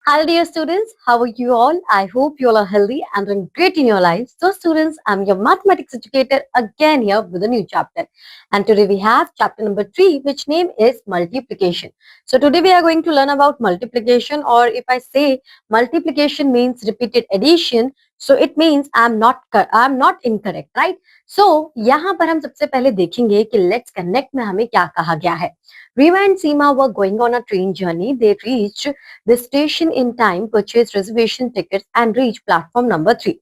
Hello, dear students. How are you all? I hope you all are healthy and doing great in your lives. So, students, I'm your mathematics educator again here with a new chapter. And today we have chapter number 3, which name is multiplication. So, today we are going to learn about multiplication, or if I say multiplication means repeated addition, so it means I'm not incorrect, right? So, यहाँ पर हम सबसे पहले देखेंगे कि let's connect में हमें क्या कहा गया है. Rima and Seema were going on a train journey. They reached the station in time, purchased reservation tickets, and reached platform number 3.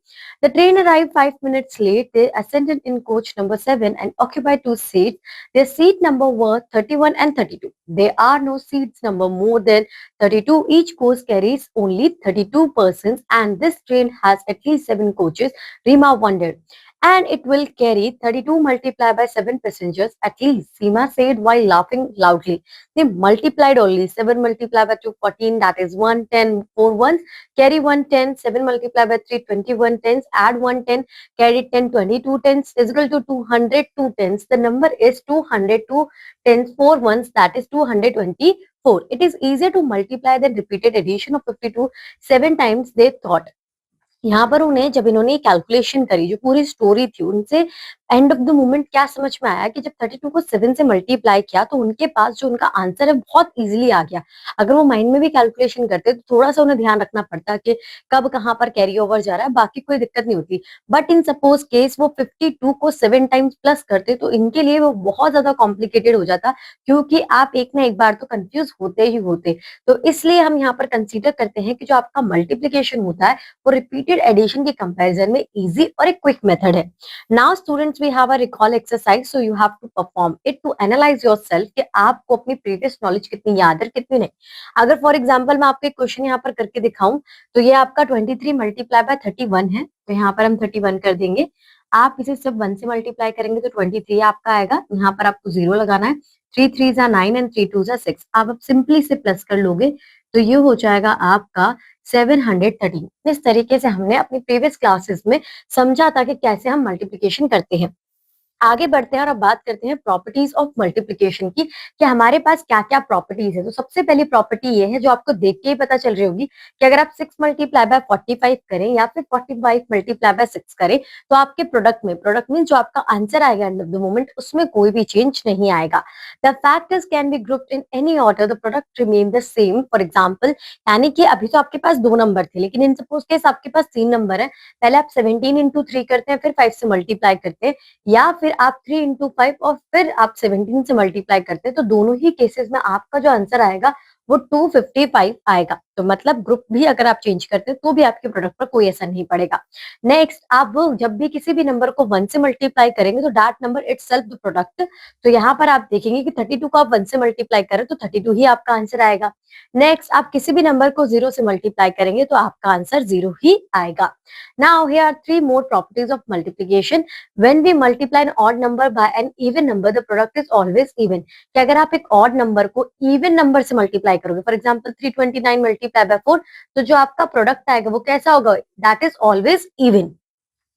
The train arrived 5 minutes late. They ascended in coach number 7 and occupied two seats. Their seat number were 31 and 32. There are no seats number more than 32. Each coach carries only 32 persons, and this train has at least 7 coaches. Rima wondered. And it will carry 32 multiplied by 7 passengers at least, Seema said while laughing loudly. They multiplied only 7 multiplied by 2, 14, that is 110, 4 ones, carry 110, 7 multiplied by 3, 21 tens, add 110, carry 10, 22 tens is equal to 202 tens. The number is 202 tens, 4 ones, that is 224. It is easier to multiply than repeated addition of 52 7 times they thought. यहाँ पर उन्हें जब इन्होंने calculation करी जो पूरी story थी उनसे एंड ऑफ द मोमेंट क्या समझ में आया कि जब 32 को 7 से मल्टीप्लाई किया तो उनके पास जो उनका आंसर है बहुत इजीली आ गया। अगर वो माइंड में भी कैलकुलेशन करते तो थोड़ा सा उन्हें ध्यान रखना पड़ता कि कब कहाँ पर कैरी ओवर जा रहा है, बाकी कोई दिक्कत नहीं होती। बट इन सपोज केस वो 52 को 7 टाइम्स प्लस करते तो इनके लिए वो बहुत ज्यादा कॉम्प्लिकेटेड हो जाता, क्योंकि आप एक ना एक बार तो कंफ्यूज होते ही होते। तो इसलिए हम यहाँ पर कंसीडर करते हैं कि जो आपका मल्टीप्लीकेशन होता है वो रिपीटेड एडिशन के कंपैरिजन में इजी और एक क्विक मेथड है। Now students we have a recall exercise, so you have to perform it to analyse yourself कि आपको अपनी प्रीवियस नॉलेज कितनी याद है कितनी नहीं। अगर फॉर एग्जांपल मैं आपको एक क्वेश्चन यहाँ पर करके दिखाऊं तो ये आपका 23 मल्टीप्लाई बाय 31 है, तो यहाँ पर हम 31 कर देंगे। आप इसे सिर्फ 1 से मल्टीप्लाई करेंगे तो 23 आपका आएगा। यहाँ पर आपको 0 लगाना है। 3 3 9 एंड 3 2 6। आप सिंपली से प्लस कर लोगे तो ये हो जाएगा आपका 713। इस तरीके से हमने अपनी प्रीवियस क्लासेस में समझा था कि कैसे हम मल्टीप्लिकेशन करते हैं। आगे बढ़ते हैं और अब बात करते हैं प्रॉपर्टीज ऑफ मल्टीप्लिकेशन की कि हमारे पास क्या क्या प्रॉपर्टीज है। तो सबसे पहली प्रॉपर्टी ये है जो आपको देख के ही पता चल रही होगी कि अगर आप 6 मल्टीप्लाई बाय 45 करें या फिर 45 मल्टीप्लाई बाय 6 करें तो आपके प्रोडक्ट में जो आपका आंसर आएगा एंड ऑफ द मोमेंट उसमें कोई भी चेंज नहीं आएगा। The factors can be grouped in any order, the product remain the same. For example, यानी कि अभी तो आपके पास 2 नंबर थे लेकिन इन सपोज केस आपके पास 3 नंबर है। पहले आप 17 इंटू 3 करते हैं, फिर 5 से मल्टीप्लाई करते हैं, या फिर आप 3 इंटू 5 और फिर आप 17 से मल्टीप्लाई करते हैं, तो दोनों ही केसेस में आपका जो आंसर आएगा वो 255 आएगा। तो मतलब ग्रुप भी अगर आप चेंज करते हैं तो भी आपके प्रोडक्ट पर कोई असर नहीं पड़ेगा। नेक्स्ट, आप जब भी किसी भी नंबर को 1 से मल्टीप्लाई करेंगे तो that number itself the product. तो यहाँ पर आप देखेंगे कि 32 को आप 1 से मल्टीप्लाई करें तो 32 ही आपका आंसर आएगा। नेक्स्ट, आप किसी भी नंबर को 0 से मल्टीप्लाई करेंगे तो आपका आंसर 0 ही आएगा। Now here are 3 more properties of multiplication. When we multiply an odd number by an even number, the product is always even. कि अगर आप एक odd नंबर को even नंबर से मल्टीप्लाई करोगे, फॉर एग्जाम्पल 329 मल्टीप्लाई बाय 4, तो जो आपका प्रोडक्ट आएगा वो कैसा होगा? That is always even.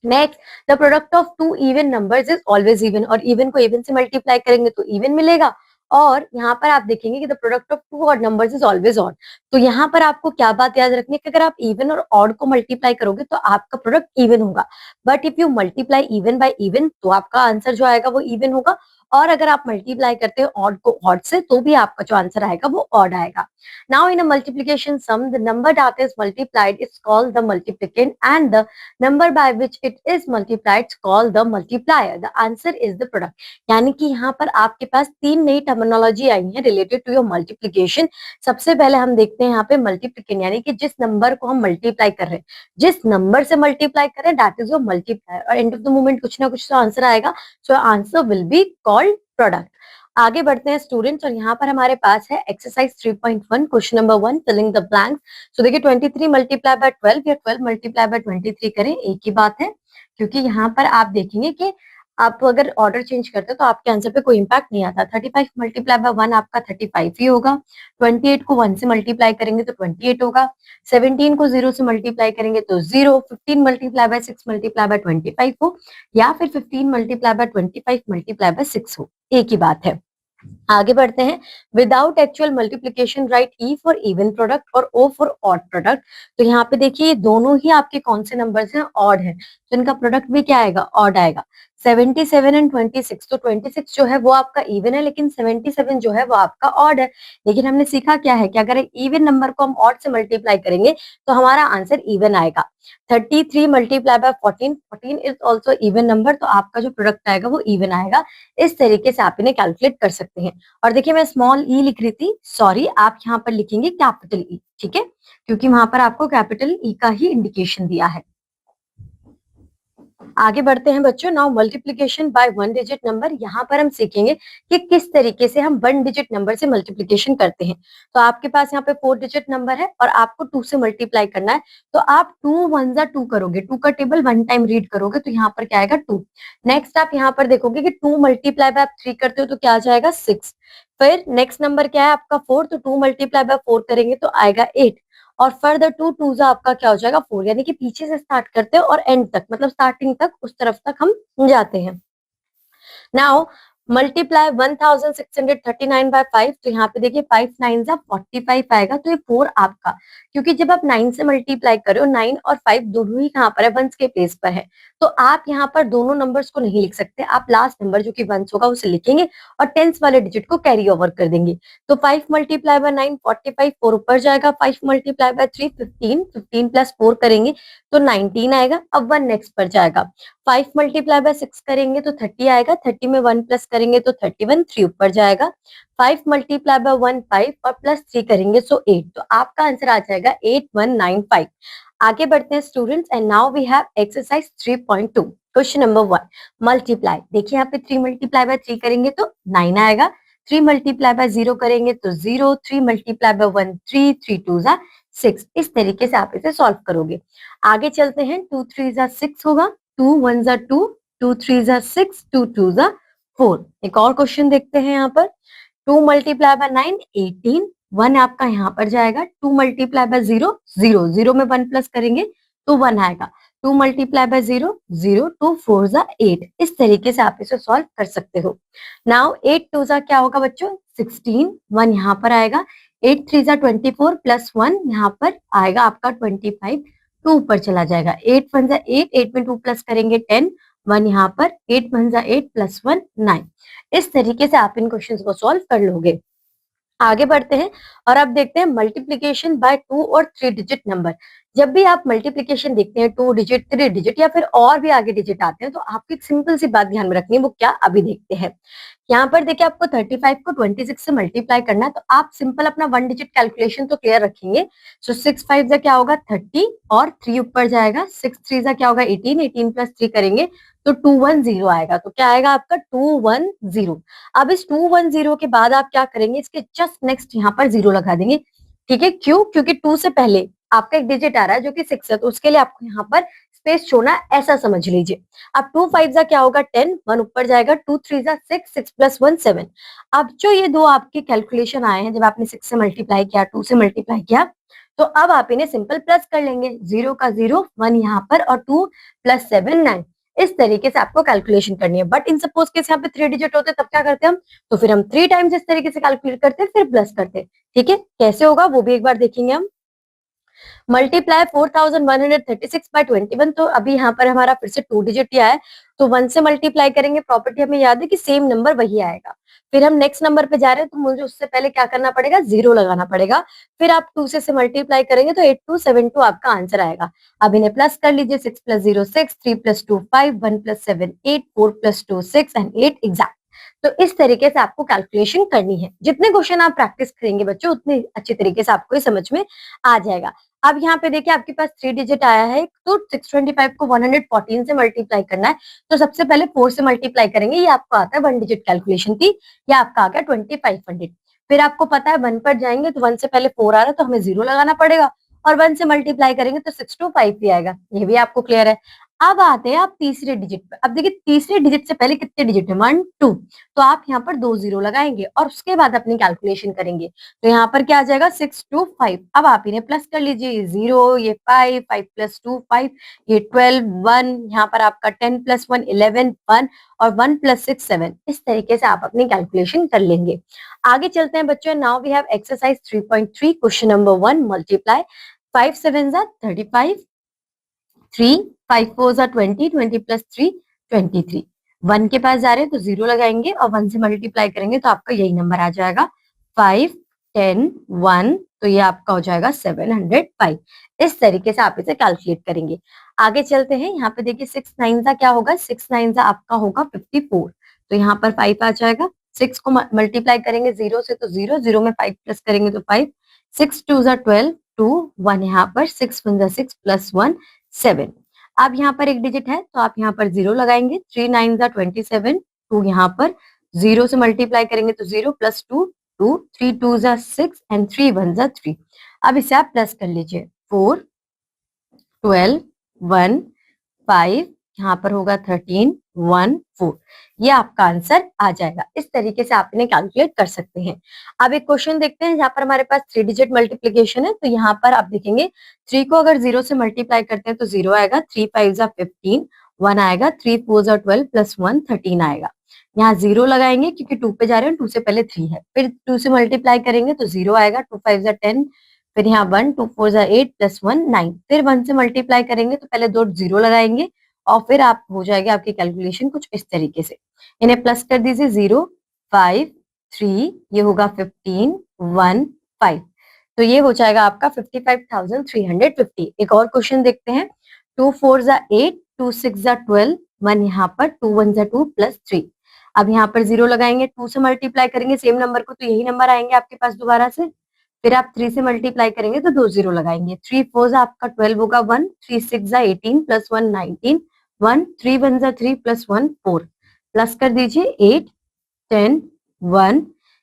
Next, the product of two even numbers is always even, और इवन को इवन से मल्टीप्लाई करेंगे तो इवन मिलेगा। और यहाँ पर आप देखेंगे कि the product of two odd numbers is always odd. तो यहाँ पर आपको क्या बात याद रखनी है कि अगर आप इवन और ऑड को मल्टीप्लाई करोगे तो आपका प्रोडक्ट इवन होगा, but if you multiply even bye even तो आपका आंसर जो आएगा वो इवन होगा, और अगर आप मल्टीप्लाई करते हो ऑड को ऑड से तो भी आपका जो आंसर आएगा वो ऑड आएगा। Now in a multiplication sum, the number that is multiplied is called the multiplicand and the number by which it is multiplied is called the multiplier. The answer is the product. यानी कि यहाँ पर आपके पास 3 नई terminology आई है related to your multiplication. सबसे पहले हम देखते हैं यहाँ पे मल्टीप्लिकेंट, यानी कि जिस नंबर को हम मल्टीप्लाई कर रहे हैं, जिस नंबर से मल्टीप्लाई कर रहे हैं दैट इज योर मल्टीप्लायर, और एंड ऑफ द मोमेंट कुछ ना कुछ तो आंसर आएगा, so answer will be called product. आगे बढ़ते हैं स्टूडेंट्स, और यहाँ पर हमारे पास है exercise 3.1 question number 1 filling the blanks. So देखिए 23 मल्टीप्लाई बाय 12 या 12 मल्टीप्लाई बाय 23 करें, एक ही बात है, क्योंकि यहाँ पर आप देखेंगे कि आप अगर ऑर्डर चेंज करते हो तो आपके आंसर पे कोई इंपैक्ट नहीं आता। 35 मल्टीप्लाई बाय 1 आपका 35 ही होगा। 28 को 1 से मल्टीप्लाई करेंगे तो 28 होगा। 17 को 0 से मल्टीप्लाई करेंगे तो 0। 15 मल्टीप्लाई बाय 6 मल्टीप्लाई बाय 25 हो, या फिर 15 मल्टीप्लाई बाय 25 मल्टीप्लाई बाय 6 हो, एक ही बात है। आगे बढ़ते हैं। Without actual multiplication right E for even product और ओ फॉर ऑड प्रोडक्ट। तो यहाँ पे देखिए ये दोनों ही आपके कौन से नंबर्स हैं, ऑड है, तो इनका प्रोडक्ट भी क्या आएगा, ऑड आएगा। 77 एंड 26, तो 26 जो है वो आपका इवन है, लेकिन 77 जो है वो आपका ऑड है। लेकिन हमने सीखा क्या है कि अगर एक इवन नंबर को हम ऑड से मल्टीप्लाई करेंगे तो हमारा आंसर इवन आएगा। 33 multiply by 14, 14 is also even number, तो आपका जो प्रोडक्ट आएगा वो इवन आएगा। इस तरीके से आप इन्हें कैलकुलेट कर सकते हैं। और देखिए मैं स्मॉल ई लिख रही थी, सॉरी, आप यहाँ पर लिखेंगे कैपिटल ई, ठीक है, क्योंकि वहां पर आपको कैपिटल ई का ही इंडिकेशन दिया है। आगे बढ़ते हैं बच्चों। Now multiplication by one digit number, यहाँ पर हम सीखेंगे कि किस तरीके से हम वन डिजिट नंबर से मल्टीप्लीकेशन करते हैं। तो आपके पास यहाँ पे 4 डिजिट नंबर है और आपको 2 से मल्टीप्लाई करना है, तो आप 2 वन जा 2 करोगे, 2 का टेबल वन टाइम रीड करोगे, तो यहाँ पर क्या आएगा 2। नेक्स्ट आप यहाँ पर देखोगे कि 2 मल्टीप्लाई बाय आप 3 करते हो तो क्या आ जाएगा 6। फिर नेक्स्ट नंबर क्या है आपका 4, तो 2 मल्टीप्लाई बाय 4 करेंगे तो आएगा 8। और फर्दर टू टू जा आपका क्या हो जाएगा 4, यानी कि पीछे से स्टार्ट करते हैं और एंड तक, मतलब स्टार्टिंग तक, उस तरफ तक हम जाते हैं। नाउ मल्टीप्लाई 1639 बाय 5, तो यहाँ पे देखिए 5 9 जा 45 आएगा, तो ये 4 आपका, क्योंकि जब आप 9 से मल्टीप्लाई करो 9 और 5 दोनों ही कहाँ पर है, वंस के प्लेस पर है, तो आप यहाँ पर दोनों नंबर्स को नहीं लिख सकते, आप लास्ट नंबर जो कि वंस होगा उसे लिखेंगे और टेंस वाले डिजिट को कैरी ओवर कर देंगे। तो 5 मल्टीप्लाई बाय 9 45, 4 ऊपर जाएगा, 5 मल्टीप्लाई बाय 3 15, 15 प्लस 4 करेंगे तो 19 आएगा। अब 1 नेक्स्ट पर जाएगा, 5 मल्टीप्लाई बाय 6 करेंगे तो 30 आएगा, 30 में 1 प्लस करेंगे तो 31, 3 ऊपर जाएगा, 5 मल्टीप्लाई बाय 1 5 और प्लस 3 करेंगे सो 8, तो आपका आंसर आ जाएगा 8195। आगे बढ़ते हैं students, and now we have exercise 3.2। Question number 1, multiply. देखिए यहाँ पे 3 मल्टीप्लाई बाय 3 करेंगे तो 9 आएगा, 3 मल्टीप्लाई बाय 0 करेंगे तो 0, 3 मल्टीप्लाई बाय 1 3, 3 2 जा 6। इस तरीके से आप इसे सॉल्व करोगे। आगे चलते हैं, 2 3 जा 6 होगा, 2 1 जा 2, 2 3 जा 6, 2 2 जा 4। एक और क्वेश्चन देखते हैं यहाँ पर, 2 मल्टीप्लाई बाय 9 18, 1 आपका यहाँ पर जाएगा, 2 मल्टीप्लाई बाय 0 0, 0 में 1 प्लस करेंगे तो 1 आएगा, 2 मल्टीप्लाई बाय 0 0, 2 4 जा 8। इस तरीके से आप इसे सॉल्व कर सकते हो। नाउ 8 2 जा क्या होगा बच्चों 16, 1 यहाँ पर आएगा, 8 3 जा 24 प्लस 1 यहाँ पर आएगा आपका 25, 2 ऊपर चला जाएगा, 8 1 जा 8, 8 में 2 प्लस करेंगे 10, 1 यहाँ पर, 8 1 जा 8 प्लस 1 9। इस तरीके से आप इन क्वेश्चंस को सॉल्व कर लोगे। आगे बढ़ते हैं और अब देखते हैं मल्टीप्लीकेशन बाय 2 और 3 डिजिट नंबर। जब भी आप मल्टीप्लीकेशन देखते हैं 2 डिजिट 3 डिजिट या फिर और भी आगे डिजिट आते हैं, तो आपको एक सिंपल सी बात ध्यान में रखनी है, वो क्या अभी देखते हैं। यहाँ पर देखिए आपको 35 को 26 से मल्टीप्लाई करना है, तो आप सिंपल अपना वन डिजिट कैलकुलेशन तो क्लियर रखेंगे। सो 6 5 जा क्या होगा 30 और 3 ऊपर जाएगा, 6 3 जा क्या होगा 18, 18 प्लस 3 करेंगे तो 210 आएगा, तो क्या आएगा आपका 210। अब इस 210 के बाद आप क्या करेंगे, इसके जस्ट नेक्स्ट यहाँ पर 0 लगा देंगे, ठीक है, क्यों, क्योंकि 2 से पहले आपका एक डिजिट आ रहा है जो कि 6 है, तो उसके लिए आपको यहाँ पर स्पेस छोड़ना है, ऐसा समझ लीजिए। अब 2 5 जा क्या होगा 10, 1 ऊपर जाएगा, 2 3 जा 6, 6 प्लस 1 7। अब जो ये दो आपके कैलकुलेशन आए हैं, जब आपने 6 से मल्टीप्लाई किया 2 से मल्टीप्लाई किया, तो अब आप इन्हें सिंपल प्लस कर लेंगे, 0 का 0 1 यहाँ पर और 2 प्लस 7 9। इस तरीके से आपको कैलकुलेशन करनी है। बट इन सपोज केस यहाँ पे 3 डिजिट होते तब क्या करते हम, तो फिर हम 3 टाइम्स इस तरीके से कैलकुलेट करते फिर प्लस करते। ठीक है, कैसे होगा वो भी एक बार देखेंगे हम। मल्टीप्लाई 4136 बाय 21, तो अभी यहाँ पर हमारा फिर से 2 डिजिट ही आया है, तो 1 से मल्टीप्लाई करेंगे, प्रॉपर्टी हमें याद है कि सेम नंबर वही आएगा। फिर हम नेक्स्ट नंबर पे जा रहे हैं, तो मुझे उससे पहले क्या करना पड़ेगा, 0 लगाना पड़ेगा। फिर आप 2 से मल्टीप्लाई करेंगे तो 8272 आपका आंसर आएगा। अब इन्हें प्लस कर लीजिए, 6 plus 0 6, 3 plus 2 5, 1 plus 7 8, 4 plus 2 6 and 8 exact. तो इस तरीके से आपको कैलकुलेशन करनी है। जितने क्वेश्चन आप प्रैक्टिस करेंगे बच्चों, उतने अच्छे तरीके से आपको ये समझ में आ जाएगा। अब यहाँ पे देखिए आपके पास 3 डिजिट आया है, तो 625 को 114 से मल्टीप्लाई करना है, तो सबसे पहले 4 से मल्टीप्लाई करेंगे, ये आपको आता है वन डिजिट कैलकुलेशन की, ये आपका आ गया 2500। फिर आपको पता है 1 पर जाएंगे तो 1 से पहले 4 आ रहा है, तो हमें 0 लगाना पड़ेगा, और 1 से मल्टीप्लाई करेंगे तो 625 ही आएगा, ये भी आपको क्लियर है। अब आते हैं आप तीसरे डिजिट पे। अब देखिए तीसरे डिजिट से पहले कितने डिजिट है, 1 2, तो आप यहाँ पर 2 जीरो लगाएंगे और उसके बाद अपनी कैलकुलेशन करेंगे। तो यहाँ पर क्या आ जाएगा, 6 2 5। अब आप इन्हें प्लस कर लीजिए, ये 0, ये 5, 5 प्लस 2 5, ये 12 1, यहाँ पर आपका 10 प्लस 1 11 1, और 1 प्लस 6 7। इस तरीके से आप अपनी कैलकुलेशन कर लेंगे। आगे चलते हैं बच्चों। Now we have exercise 3.3 question number 1, multiply 5 7 35, 3 5 4 20, 20 plus 3 23। 1 के पास जा रहे हैं तो 0 लगाएंगे और 1 से मल्टीप्लाई करेंगे तो आपका यही नंबर आ जाएगा 5 10 1, तो ये आपका हो जाएगा 705। इस तरीके से आप इसे कैलकुलेट करेंगे। आगे चलते हैं। यहाँ पे देखिए 6 9 का क्या होगा, 6 9 आपका होगा 54, तो यहाँ पर 5 आ जाएगा। 6 को मल्टीप्लाई करेंगे 0 से तो 0, 0 में 5 प्लस करेंगे तो 5, 6 2 12, 2 1, यहाँ पर 6 1 6 प्लस 1 7। अब यहाँ पर एक डिजिट है तो आप यहाँ पर 0 लगाएंगे। 3 9 27, 2 यहाँ पर 0 से मल्टीप्लाई करेंगे तो 0 प्लस 2 2, 3 2 6 एंड 3 1 3। अब इसे आप प्लस कर लीजिए, 4 12 1 5, यहाँ पर होगा 13 1 4। ये आपका आंसर आ जाएगा। इस तरीके से आप इन्हें कैलकुलेट कर सकते हैं। अब एक क्वेश्चन देखते हैं जहाँ पर हमारे पास 3 डिजिट मल्टीप्लीकेशन है। तो यहाँ पर आप देखेंगे 3 को अगर 0 से मल्टीप्लाई करते हैं तो 0 आएगा, 3 5 15, 1 आएगा, 3 4 12 प्लस 1 13 आएगा। यहाँ 0 लगाएंगे क्योंकि 2 पे जा रहे हैं, 2 से पहले 3 है। फिर 2 से मल्टीप्लाई करेंगे तो 0 आएगा, 2 5 10, फिर यहाँ 1 2 4 8 प्लस 1 9। फिर 1 से मल्टीप्लाई करेंगे तो पहले दो 0 लगाएंगे और फिर आप हो जाएगी आपकी कैलकुलेशन कुछ इस तरीके से। इन्हें प्लस कर दीजिए, 0 5 3, ये होगा 15 1 5, तो ये हो जाएगा आपका 55,350। एक और क्वेश्चन देखते हैं। 2 4 8, 2 6 12, 1 यहाँ पर 2 1 2 प्लस 3। अब यहाँ पर 0 लगाएंगे, 2 से मल्टीप्लाई करेंगे सेम नंबर को तो यही नंबर आएंगे आपके पास दोबारा से। फिर आप 3 से मल्टीप्लाई करेंगे तो 2 0 लगाएंगे। 3 4 आपका 12 होगा 1, 3 6 18 प्लस 1 19, 1 3 1 3 प्लस 1 4, प्लस कर दीजिए 8 10 1,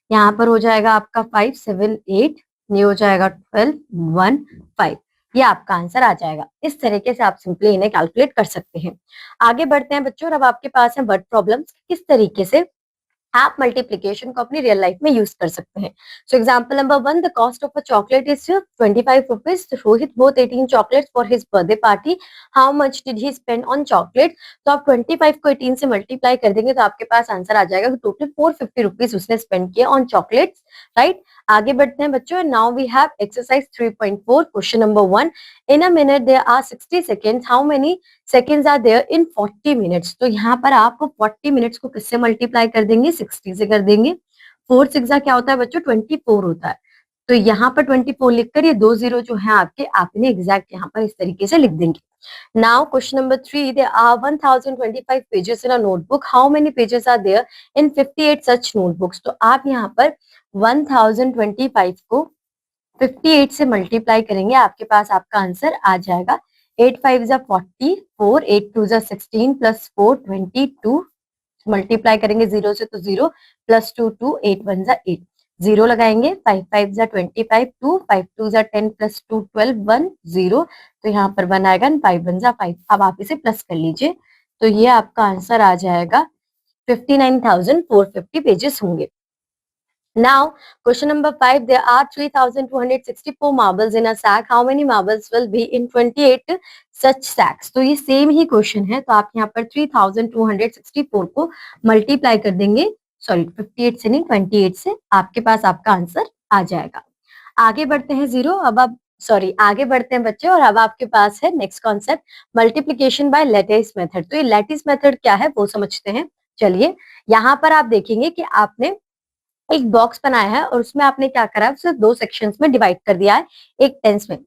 यहाँ पर हो जाएगा आपका 5 7 8, ये हो जाएगा 12 1 5। ये आपका आंसर आ जाएगा। इस तरीके से आप सिंपली इन्हें कैलकुलेट कर सकते हैं। आगे बढ़ते हैं बच्चों। अब आपके पास है वर्ड प्रॉब्लम्स, किस तरीके से आप मल्टीप्लीकेशन को अपनी रियल लाइफ में यूज कर सकते हैं। So example number 1, the cost of a chocolate is 25 rupees. Rohit both 18 chocolates for his birthday party, how much did he spend on chocolate. तो आप 25 को 18 से मल्टीप्लाई कर देंगे तो आपके पास आंसर आ जाएगा कि टोटल 450 रुपीज उसने स्पेंड किए ऑन चॉकलेट्स, राइट। आगे बढ़ते हैं बच्चों। Now we have exercise 3.4 question number 1, in a minute there are 60 seconds, how many seconds are there in 40 minutes. तो यहाँ पर आप 40 मिनट्स को किससे मल्टीप्लाई कर देंगे, 60 से कर देंगे। 4 6 क्या होता है बच्चों, 24 होता है। तो यहाँ पर 24 लिखकर ये 2 जीरो जो है आपके, आप इन्हें एग्जैक्ट यहाँ पर इस तरीके से लिख देंगे। Now question number 3, there are 1025 pages in a notebook, how many pages are there in 58 such notebooks. तो आप यहाँ पर 1025 को 58 से मल्टीप्लाई करेंगे, आपके पास आपका आंसर आ जाएगा। 8 5 40, 4 8 2 16 प्लस 4 22, मल्टीप्लाई करेंगे 0 से तो 0, प्लस 2 2, 8 1 8, 0 लगाएंगे। 5 5 25, 2 5 2 10 प्लस 2 12 1 0, तो यहाँ पर 1 आएगा, 5 1 5। अब आप इसे प्लस कर लीजिए तो ये आपका आंसर आ जाएगा 59,450 पेजेस होंगे। Now, question number 5, there are 3,264 marbles in a sack. How many marbles will be in 28 such sacks? तो ये सेम ही क्वेश्चन है, तो आप यहाँ पर 3,264 को मल्टीप्लाई कर देंगे, सॉरी 58 से नहीं 28 से, आपके पास आपका आंसर आ जाएगा। आगे बढ़ते हैं आगे बढ़ते हैं बच्चे, और अब आपके पास है next concept, multiplication bye lattice method. तो ये लैटिस मेथड क्या है वो समझते हैं। चलिए, यहाँ पर आप देखेंगे कि आपने एक बॉक्स बनाया है और उसमें आपने क्या करा है, उसे दो सेक्शंस में डिवाइड कर दिया है, एक टेंस में।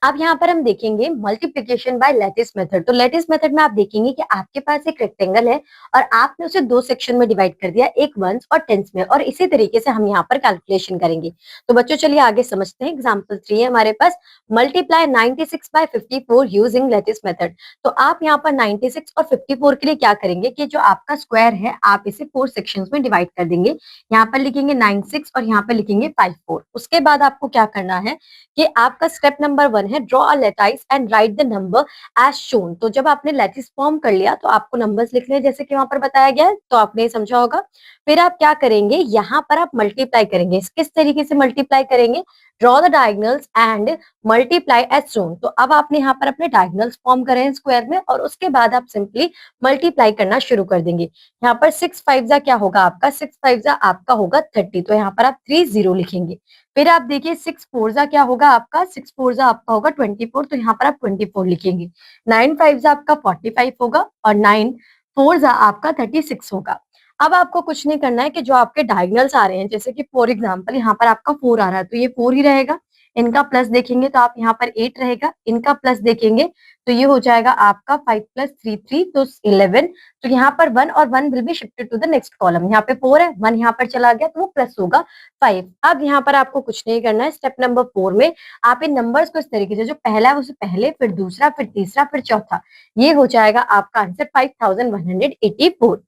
अब यहाँ पर हम देखेंगे मल्टीप्लिकेशन बाय लैटिस मेथड। तो लैटिस मेथड में आप देखेंगे कि आपके पास एक रेक्टेंगल है और आपने उसे दो सेक्शन में डिवाइड कर दिया, एक वंस और टेंस में, और इसी तरीके से हम यहाँ पर कैलकुलेशन करेंगे। तो बच्चों चलिए आगे समझते हैं। एग्जाम्पल 3 है हमारे पास, multiply 96 by 54 using lattice method. तो आप यहाँ पर 96 और 54 के लिए क्या करेंगे कि जो आपका स्क्वायर है आप इसे 4 सेक्शंस में डिवाइड कर देंगे। यहाँ पर लिखेंगे 96 और यहाँ पर लिखेंगे 54। उसके बाद आपको क्या करना है कि आपका स्टेप नंबर नंबर 1 है draw a lattice and write the number as shown. तो जब आपने लैटिस फॉर्म कर लिया तो आपको नंबर्स लिखने हैं जैसे कि वहां पर बताया गया है, तो आपने समझा होगा। फिर आप क्या करेंगे, यहाँ पर आप मल्टीप्लाई करेंगे। किस तरीके से मल्टीप्लाई करेंगे, draw the diagonals and multiply as shown. तो अब आपने यहाँ पर अपने डायगोनल्स फॉर्म करे हैं स्क्वायर में, और उसके बाद आप सिंपली मल्टीप्लाई करना शुरू कर देंगे। यहाँ पर 6 5 क्या होगा आपका, 6 5 आपका होगा 30, तो यहाँ पर आप 30 लिखेंगे। फिर आप देखिए 6 4 क्या होगा आपका, 6 4 आपका होगा 24, तो यहाँ पर आप 24 लिखेंगे। 9 5 आपका 45 होगा, और 9 4 आपका 36 होगा। अब आपको कुछ नहीं करना है कि जो आपके डायगोनल्स आ रहे हैं, जैसे कि फॉर एग्जांपल यहाँ पर आपका 4 आ रहा है, तो ये 4 ही रहेगा। इनका प्लस देखेंगे तो आप यहाँ पर 8 रहेगा, इनका प्लस देखेंगे तो ये हो जाएगा आपका 5 + 3 3, तो 11। तो यहाँ पर 1 और 1 will be shifted to the next column. यहाँ पे 4 है, 1 यहाँ पर चला गया तो वो प्लस होगा 5। अब यहाँ पर आपको कुछ नहीं करना है। स्टेप नंबर 4 में आप इन नंबर्स को इस तरीके से, जो पहला है उसे पहले, फिर दूसरा, फिर तीसरा, फिर चौथा, ये हो जाएगा आपका आंसर 5184।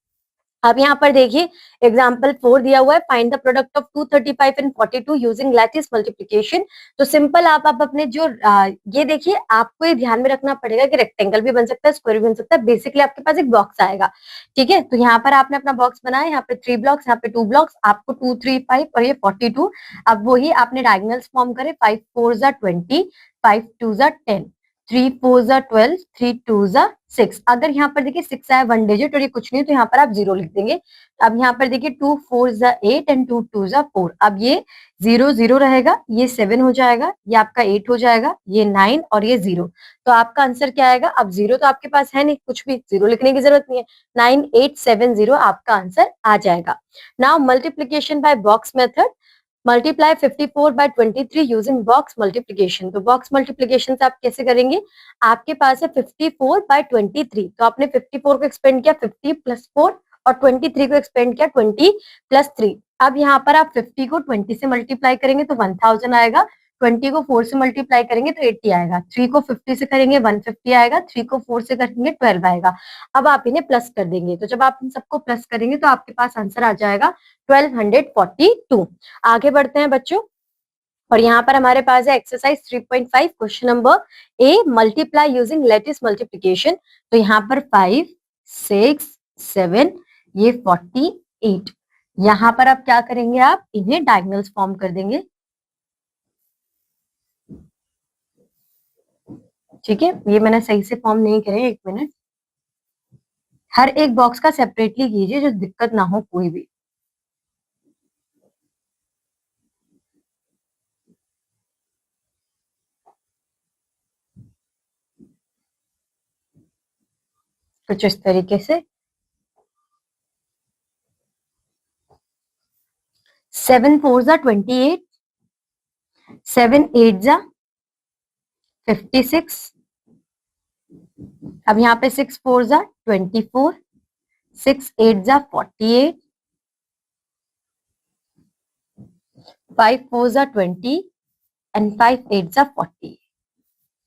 अब यहाँ पर देखिए एग्जाम्पल 4 दिया हुआ है, find the product of 235 and 42 using lattice multiplication. तो सिंपल आप अपने जो ये देखिए, आपको ये ध्यान में रखना पड़ेगा कि रेक्टेंगल भी बन सकता है, स्क्वायर भी बन सकता है। बेसिकली आपके पास एक बॉक्स आएगा, ठीक है। तो यहाँ पर आपने अपना बॉक्स बनाया, यहाँ पे 3 ब्लॉक्स, यहाँ पे 2 ब्लॉक्स, आपको 2 3 5 और ये 42। अब वही आपने डायगोनल्स फॉर्म करे, 5 4 20, 5 2 10, 3 4 12, 3 2 6। अगर यहाँ पर देखिए 6 आया 1 डिजिट और ये कुछ नहीं, तो यहाँ पर आप 0 लिख देंगे। अब यहाँ पर देखिए 2 4 8 एंड 2 2 4। अब ये 0 0 रहेगा, ये 7 हो जाएगा, ये आपका 8 हो जाएगा, ये 9 और ये 0। तो आपका आंसर क्या आएगा, अब 0 तो आपके पास है नहीं, कुछ भी 0 लिखने की जरूरत नहीं है। 9870 आपका आंसर आ जाएगा। Now multiplication by box method. Multiply 54 by 23 using box multiplication. तो बॉक्स मल्टीप्लीकेशन से आप कैसे करेंगे, आपके पास है 54 बाय 23, तो आपने 54 को एक्सपेंड किया 50 + 4 और 23 को एक्सपेंड किया 20 + 3। अब यहाँ पर आप 50 को 20 से मल्टीप्लाई करेंगे तो 1000 आएगा, 20 को 4 से मल्टीप्लाई करेंगे तो 80 आएगा, 3 को 50 से करेंगे 150 आएगा, 3 को 4 से करेंगे 12 आएगा। अब आप इन्हें प्लस कर देंगे, तो जब आप इन सबको प्लस करेंगे तो आपके पास आंसर आ जाएगा 1242। आगे बढ़ते हैं बच्चों, और यहाँ पर हमारे पास है exercise 3.5 question number A, multiply using lattice multiplication. तो यहाँ पर 5 6 7, ये 48। यहाँ पर आप क्या करेंगे, आप इन्हें डायगोनल्स फॉर्म कर देंगे, ठीक है। ये मैंने सही से फॉर्म नहीं करे, 1 मिनट। हर एक बॉक्स का सेपरेटली कीजिए, जो दिक्कत ना हो कोई भी। कुछ इस तरीके से 7 4 28, 7 8 56। अब यहाँ पे 6 4 24, 6 8 48, 5 4 20 एंड 5 8 40।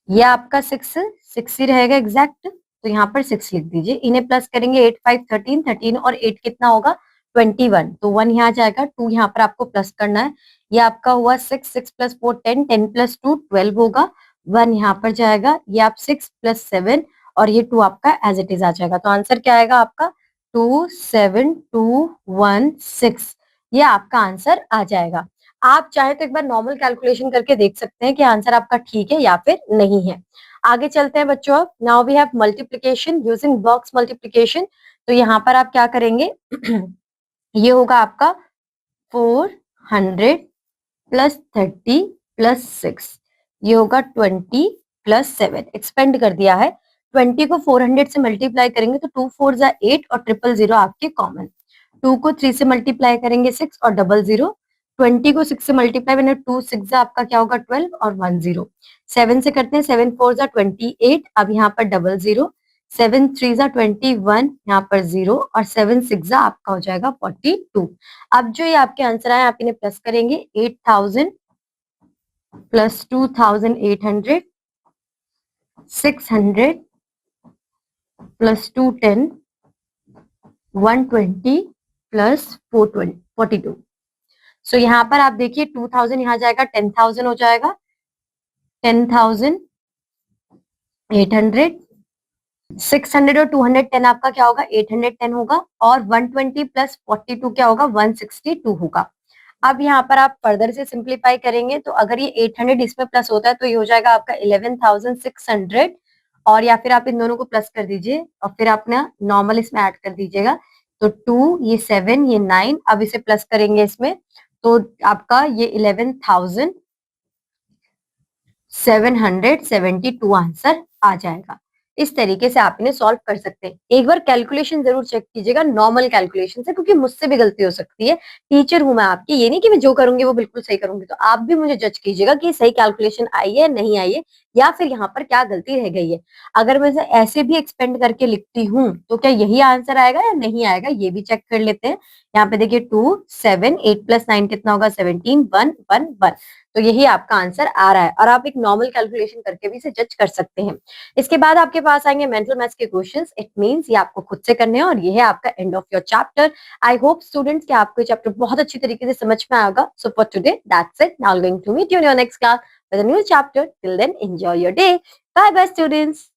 ये आपका 6 ही रहेगा एग्जैक्ट, तो यहाँ पर 6 लिख दीजिए। इन्हें प्लस करेंगे 8 5 13, 13 और 8 कितना होगा 21, तो 1 यहाँ जाएगा, 2 यहाँ पर आपको प्लस करना है। ये आपका हुआ 6 6 + 4 10, 10 + 2 12 होगा, 1 यहाँ पर जाएगा। ये आप 6 + 7 और ये 2 आपका एज इट इज आ जाएगा। तो आंसर क्या आएगा आपका 27216। ये आपका आंसर आ जाएगा। आप चाहे तो एक बार नॉर्मल कैलकुलेशन करके देख सकते हैं कि आंसर आपका ठीक है या फिर नहीं है। आगे चलते हैं बच्चों, now we have multiplication using box multiplication. तो यहाँ पर आप क्या करेंगे ये होगा आपका 400 + 30 + 6, ये होगा 20 + 7। एक्सपेंड कर दिया है, 20 को 400 से मल्टीप्लाई करेंगे तो 2 4 8 और 000 आपके कॉमन। 2 को 3 से मल्टीप्लाई करेंगे 6 और 00। 20 को 6 से मल्टीप्लाई मैंने 2 6 आपका क्या होगा 12 और 10। 7 से करते हैं, 7 4 28। अब यहाँ पर 00, 7 3 21, यहाँ पर 0 और 7 6 आपका हो जाएगा 42। अब जो ये आपके आंसर आए आप इन्हें प्लस करेंगे, 8000 + 2800, 600 + 210, 120 + 442। सो यहाँ पर आप देखिए 2000 यहाँ जाएगा 10,000 हो जाएगा, 10,000, 800, 600 और 210 आपका क्या होगा? 810 होगा, और 120 प्लस 42 क्या होगा? 162 होगा। अब यहाँ पर आप फर्दर से सिंप्लीफाई करेंगे तो अगर ये 800 इसमें प्लस होता है तो ये हो जाएगा आपका 11,600, और या फिर आप इन दोनों को प्लस कर दीजिए और फिर अपना नॉर्मल इसमें ऐड कर दीजिएगा। तो 2, ये 7, ये 9, अब इसे प्लस करेंगे इसमें तो आपका ये 11,772 आंसर आ जाएगा। इस तरीके से आप इन्हें सॉल्व कर सकते हैं। एक बार कैलकुलेशन जरूर चेक कीजिएगा नॉर्मल कैलकुलेशन से, क्योंकि मुझसे भी गलती हो सकती है। टीचर हूं मैं आपकी, ये नहीं कि मैं जो करूंगी वो बिल्कुल सही करूंगी। तो आप भी मुझे जज कीजिएगा कि सही कैलकुलेशन आई है नहीं आई है, या फिर यहाँ पर क्या गलती रह गई है। अगर मैं इसे ऐसे भी एक्सपेंड करके लिखती हूँ तो क्या यही आंसर आएगा या नहीं आएगा, ये भी चेक कर लेते हैं। यहाँ पे देखिए 2, 7, 8 प्लस 9 कितना होगा? 17, 1, 1, 1। तो यही आपका आंसर आ रहा है, और आप एक नॉर्मल कैलकुलेशन करके भी इसे जज कर सकते हैं। इसके बाद आपके पास आएंगे मेंटल मैथ्स के क्वेश्चंस। इट मींस ये आपको खुद से करने हैं, और ये है आपका end of your chapter. I hope students कि आपको ये चैप्टर बहुत अच्छी तरीके से समझ में आएगा। So for today that's it. Now going to meet you in your next class with a new chapter. Till then, enjoy your day. Bye bye, students.